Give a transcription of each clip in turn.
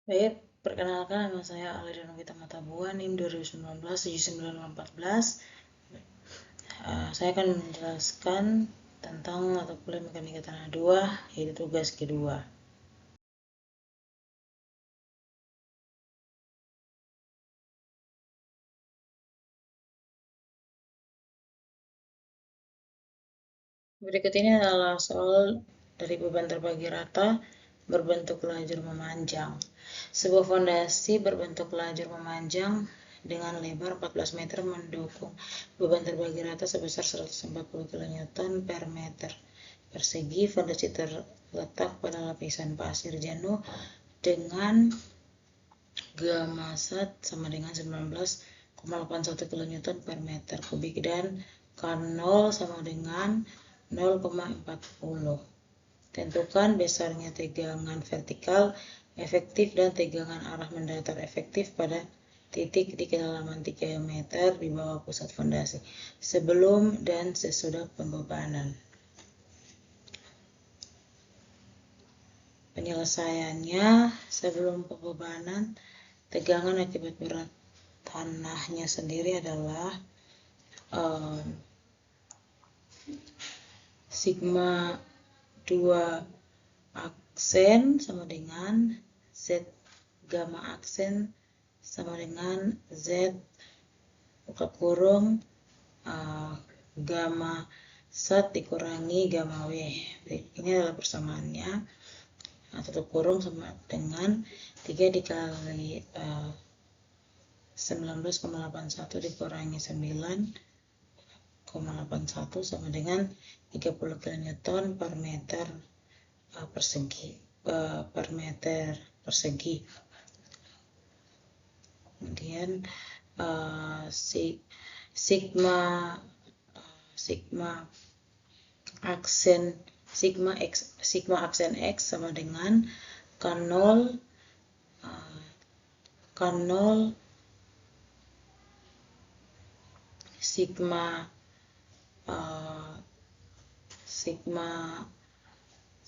Baik, perkenalkan nama saya Alida Novita Matabuan, NIM 2019-79814. Saya akan menjelaskan tentang mata kuliah Mekanika Tanah 2, yaitu tugas kedua. Berikut ini adalah soal dari beban terbagi rata berbentuk lajur memanjang. Sebuah fondasi berbentuk lajur memanjang dengan lebar 14 meter mendukung beban terbagi rata sebesar 140 kN per meter persegi. Fondasi terletak pada lapisan pasir jenuh dengan gamasat sama dengan 19,81 kN per meter kubik dan K0 sama dengan 0,40. Tentukan besarnya tegangan vertikal efektif dan tegangan arah mendatar efektif pada titik di kedalaman 3 meter di bawah pusat fondasi sebelum dan sesudah pembebanan. Penyelesaiannya, sebelum pembebanan, tegangan akibat berat tanahnya sendiri adalah sigma 2 aksen sama dengan Z gamma aksen sama dengan Z buka kurung gamma sat dikurangi gamma W. Ini adalah persamaannya. Tutup kurung sama dengan 3 dikali 19,81 dikurangi 9,81 sama dengan 30 kN per meter persegi. Kemudian sigma aksen X sama dengan K0 sigma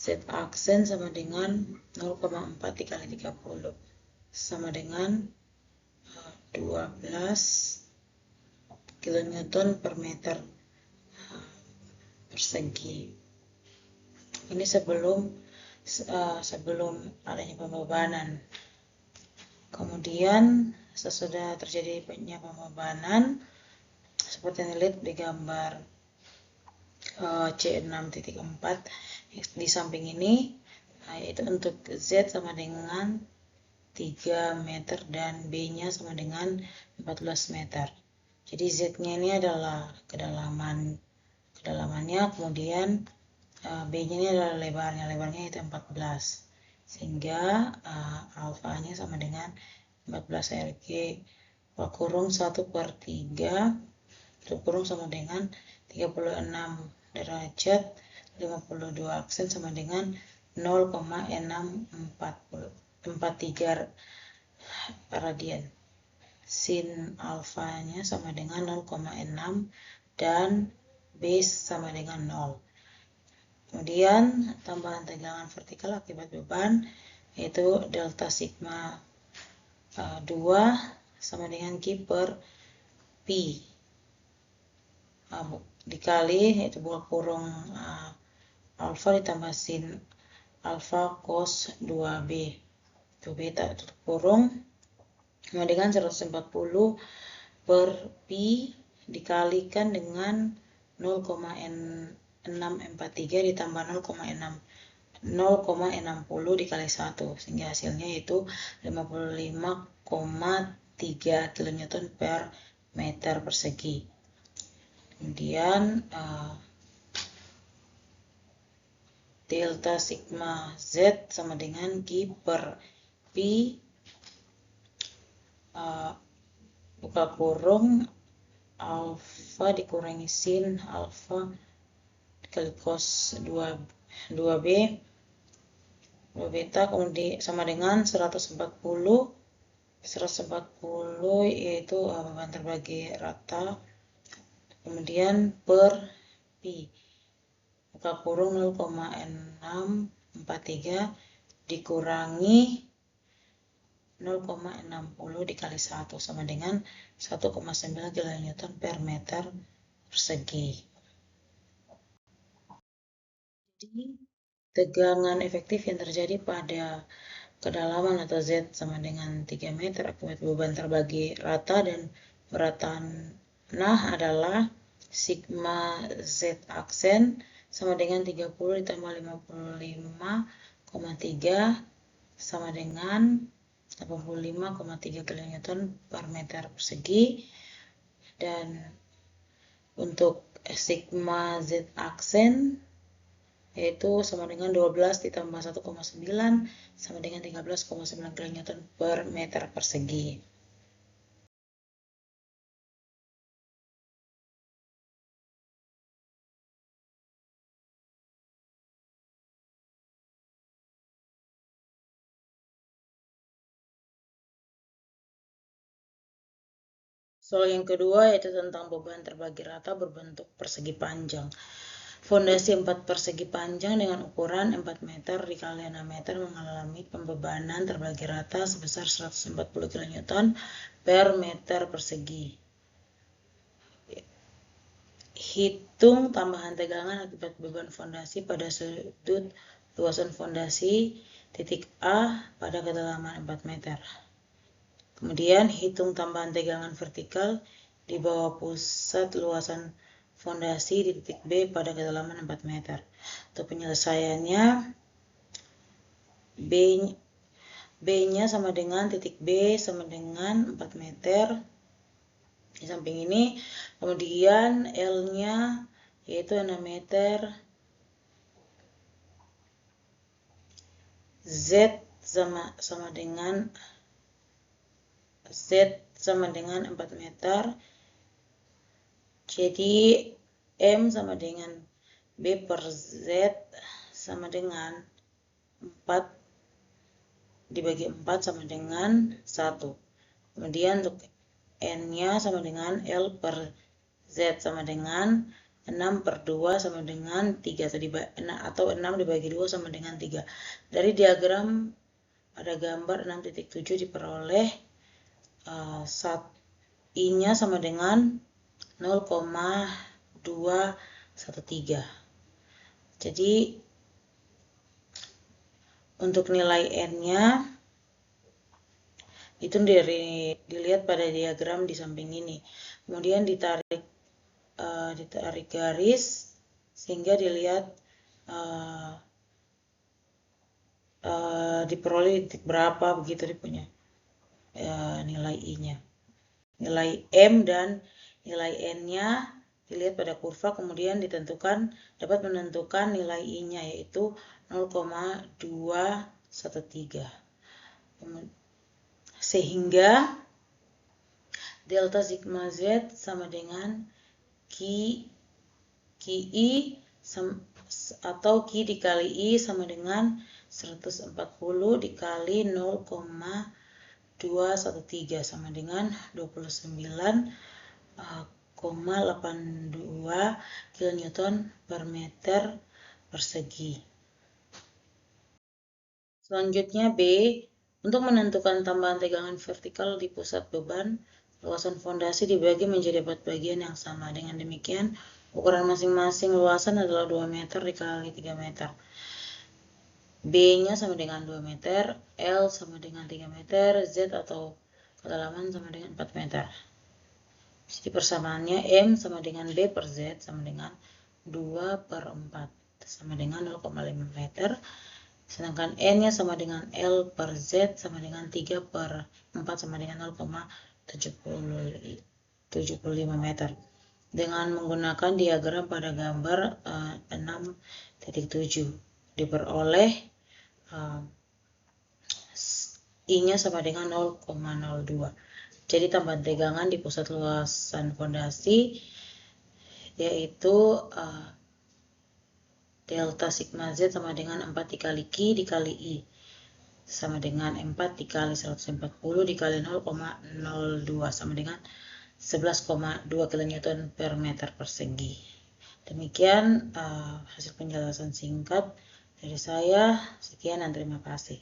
Z aksen sama dengan 0,4 dikali 30 sama dengan 12 kN per meter persegi. Ini sebelum adanya pembebanan. Kemudian sesudah terjadinya pembebanan, seperti yang dilihat di gambar C6.4 di samping ini, yaitu untuk Z sama dengan 3 meter dan B-nya sama dengan 14 meter. Jadi Z-nya ini adalah kedalamannya, kemudian B-nya ini adalah lebarnya itu 14. Sehingga alfanya sama dengan 14 RG kurung 1/3 kurung sama dengan 36 derajat 52 aksen sama dengan 0,643 radian. Sin alfanya sama dengan 0,6 dan base sama dengan 0. Kemudian tambahan tegangan vertikal akibat beban yaitu delta sigma 2 sama dengan Q per P dikali yaitu buka kurung alfa ditambah sin alfa cos 2B itu beta tutup kurung sama dengan 140 per P dikalikan dengan 0,643 ditambah 0,60 dikali 1 sehingga hasilnya yaitu 55,3 kN per meter persegi. Kemudian delta sigma Z sama dengan Q per P buka kurung alfa dikurangi sin alfa dikali cos 2B 2 beta kemudian sama dengan 140 yaitu beban terbagi rata kemudian per P buka kurung 0,643 dikurangi 0,60 dikali 1 sama dengan 1,9 kN per meter persegi. Jadi, tegangan efektif yang terjadi pada kedalaman atau Z sama dengan 3 meter akibat beban terbagi rata dan berat tanah adalah sigma Z aksen sama dengan 30 ditambah 55,3 sama dengan 85,3 kN per meter persegi, dan untuk sigma Z aksen yaitu sama dengan 12 ditambah 1,9 sama dengan 13,9 kN per meter persegi. Soal yang kedua yaitu tentang beban terbagi rata berbentuk persegi panjang. Fondasi 4 persegi panjang dengan ukuran 4 meter dikali 6 meter mengalami pembebanan terbagi rata sebesar 140 kN per meter persegi. Hitung tambahan tegangan akibat beban fondasi pada sudut luasan fondasi titik A pada kedalaman 4 meter. Kemudian hitung tambahan tegangan vertikal di bawah pusat luasan fondasi di titik B pada kedalaman 4 meter. Untuk penyelesaiannya, B-nya sama dengan titik B sama dengan 4 meter di samping ini. Kemudian L-nya yaitu 6 meter. Z sama dengan 4 meter. Jadi M sama dengan B per Z sama dengan 4 dibagi 4 sama dengan 1. Kemudian untuk N-nya sama dengan L per Z sama dengan 6 per 2 sama dengan 3 atau 6 dibagi 2 sama dengan 3. Dari diagram pada gambar 6.7 diperoleh I-nya sama dengan 0,213. Jadi untuk nilai N-nya itu dilihat pada diagram di samping ini. Kemudian ditarik garis sehingga dilihat diperoleh titik berapa begitu dipunya nilai I-nya. Nilai M dan nilai N-nya dilihat pada kurva, kemudian dapat menentukan nilai I-nya yaitu 0,213. Sehingga delta sigma Z sama dengan QI atau Q dikali I sama dengan 140 dikali 0,213 sama dengan 29,82 kN per meter persegi. Selanjutnya B, untuk menentukan tambahan tegangan vertikal di pusat beban, luasan fondasi dibagi menjadi 4 bagian yang sama. Dengan demikian, ukuran masing-masing luasan adalah 2 meter dikali 3 meter. B-nya sama dengan 2 meter, L sama dengan 3 meter, Z atau kedalaman sama dengan 4 meter. Jadi persamaannya M sama dengan B per Z sama dengan 2 per 4 sama dengan 0,5 meter. Sedangkan N-nya sama dengan L per Z sama dengan 3 per 4 sama dengan 0,75 meter. Dengan menggunakan diagram pada gambar 6.7 diperoleh I-nya sama dengan 0,02. Jadi tambahan tegangan di pusat luasan fondasi yaitu delta sigma Z sama dengan 4 dikali Q dikali I sama dengan 4 dikali 140 dikali 0,02 sama dengan 11,2 kN per meter persegi. Demikian hasil penjelasan singkat dari saya. Sekian dan terima kasih.